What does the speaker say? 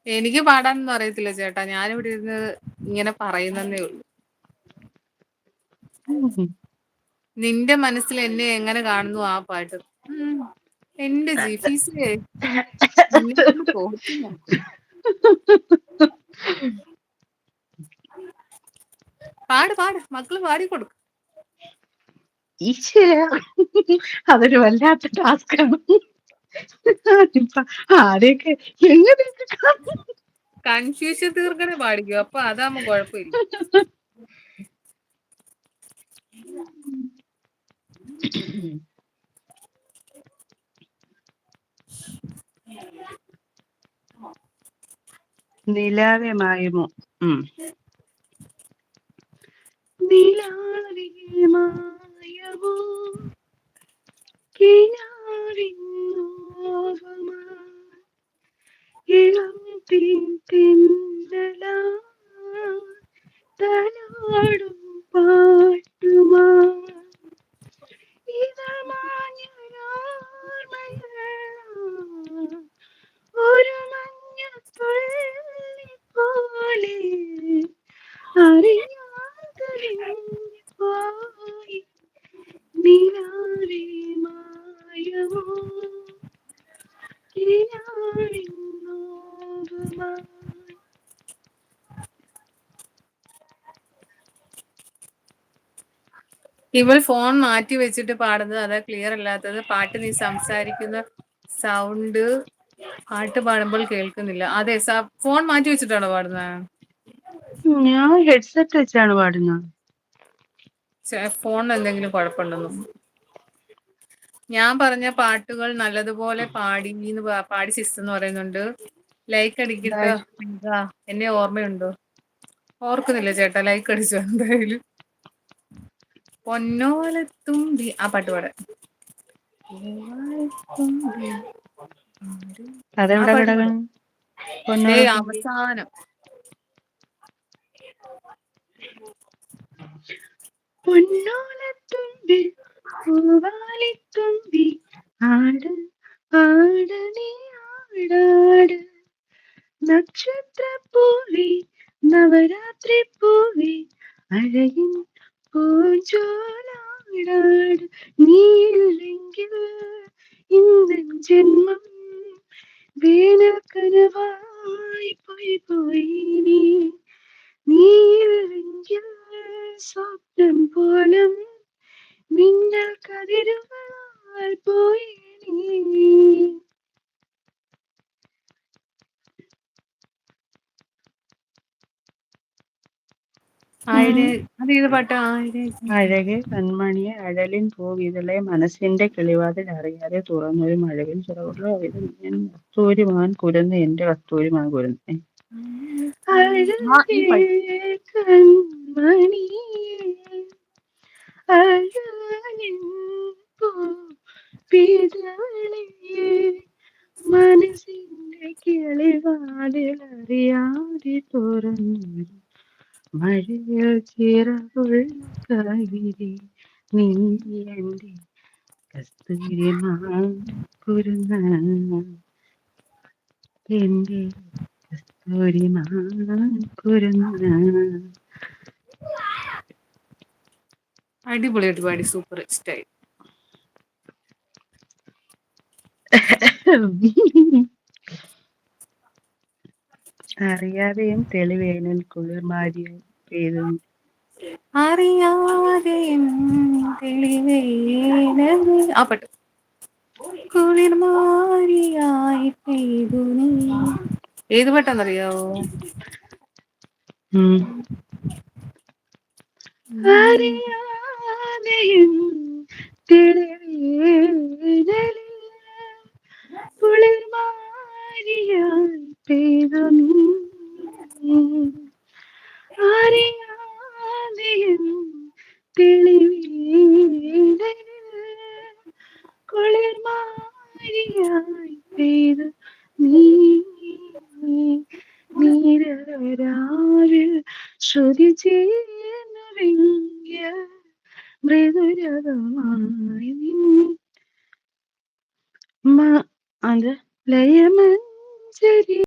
എനിക്ക് പാടാനൊന്നും അറിയത്തില്ല ചേട്ടാ. ഞാനിവിടെ ഇരുന്ന് ഇങ്ങനെ പറയുന്നേ ഉള്ളൂ. നിന്റെ മനസ്സിൽ എന്നെ എങ്ങനെ കാണുന്നു ആ പാട്ട്. എന്റെ ജിഫീസേ, നിന്നെ കൊണ്ട് തോറ്റുന്നു. പാട് പാട്, മക്കള് പാടിക്കൊടുക്കും. ഈശ്വര, അതൊരു വല്ലാത്ത ടാസ്കാണ്. ആരെയൊക്കെ എങ്ങനെയൊക്കെ കൺഫ്യൂഷൻ തീർക്കണേ പാടിക്കോ, അപ്പൊ അതാകുമ്പോ കുഴപ്പമില്ല. നിലാവെ മായുമോ? നിലാവെ മായുമോ കിനാവിന്നോവമാ ഇളം തിന്നലാ തലോടും പാട്ടുമാ ഒരു മഞ്ഞത്തുള്ളി പോലെ അറിയാതെ നിലാവേ മായമോ കിനാവിന്നോവമാ. ഇവൾ ഫോൺ മാറ്റി വെച്ചിട്ട് പാടുന്നത് അതാ ക്ലിയർ അല്ലാത്തത്. പാട്ട് നീ സംസാരിക്കുന്ന സൗണ്ട് പാട്ട് പാടുമ്പോൾ കേൾക്കുന്നില്ല. അതെ, ഫോൺ മാറ്റി വെച്ചിട്ടാണോ പാടുന്നത്? ഞാൻ ഹെഡ്സെറ്റ് വെച്ചാണ് പാടുന്നത്. ഫോണിന് എന്തെങ്കിലും കുഴപ്പമുണ്ടെന്നോ? ഞാൻ പറഞ്ഞ പാട്ടുകൾ നല്ലതുപോലെ പാടി സിസ് എന്ന് പറയുന്നുണ്ട്. ലൈക്ക് അടിക്കിട്ട്. എന്നെ ഓർമ്മയുണ്ടോ? ഓർക്കുന്നില്ല ചേട്ടാ, ലൈക്ക് അടിച്ചോ എന്തായാലും. പൊന്നോലത്തുമ്പി ആ പാട്ട് പാടാൻ. ആ അതെവിടെ പാട്ട് കിടക്കണം? പാടാം. അവസാനം പൊന്നോലത്തുമ്പി പൂവാലിത്തുമ്പി ആട് ആട് നീ ആടാട് നക്ഷത്രപ്പൂവി നവരാത്രി പൂവി അഴകിൻ പൂഞ്ചോലാടാട് നീയില്ലെങ്കിൽ ഇന്നൻ ജന്മം വേനൽ കനവായി പോയി പോയി നീയില്ലെങ്കിൽ സ്വപ്നം പോലും മിന്നൽ കതിരുകളാൽ പോയി നീ. അതേത് പാട്ടാ? അഴകെ കൺമണിയെ അഴലിൻ പൂവിതളെ മനസ്സിന്റെ കിളിവാതിൽ അറിയാതെ തുറന്നൊരു മഴവിൽ ചിറകുള്ള ഞാൻ കസ്തൂരിമാൻ കുരുന്ന് എന്റെ കസ്തൂരിമാൻ കുരുന്ന്. ഈ പാട്ട് കൺമണിയെ അഴലിൻ പൂവിതളെ മനസ്സിന്റെ കിളിവാതിൽ അറിയാതെ തുറന്നൊരു മഴയിൽ ചിറകുള്ള കവിതേ നീ എന്റെ കസ്തൂരിമാൻ കുരുന്ന് എന്റെ കസ്തൂരിമാൻ കുരുന്ന്. അടിപൊളിയായിട്ട് പാടി, സൂപ്പർ സ്റ്റൈൽ. അറിയാതെയും തെളിവേനൽ കുളിർമാരിയ പെയ്തു. അറിയാതെയും ആ പാട്ട്. കുളിർമാരിയായി പെയ്തു നീ. ഏത് പാട്ടാന്നറിയാവോ? അറിയാതെയും തെളിവേനലിൽ കുളിർമാരിയായി പെയ്തു നീ. അറിയാതെയും തെളിവേനലിൽ കുളിർമാരിയായി പെയ്തു നീ. നീരരാവിൽ ശ്രുതി ചേർന്നുറങ്ങിയ മൃദുരവമായി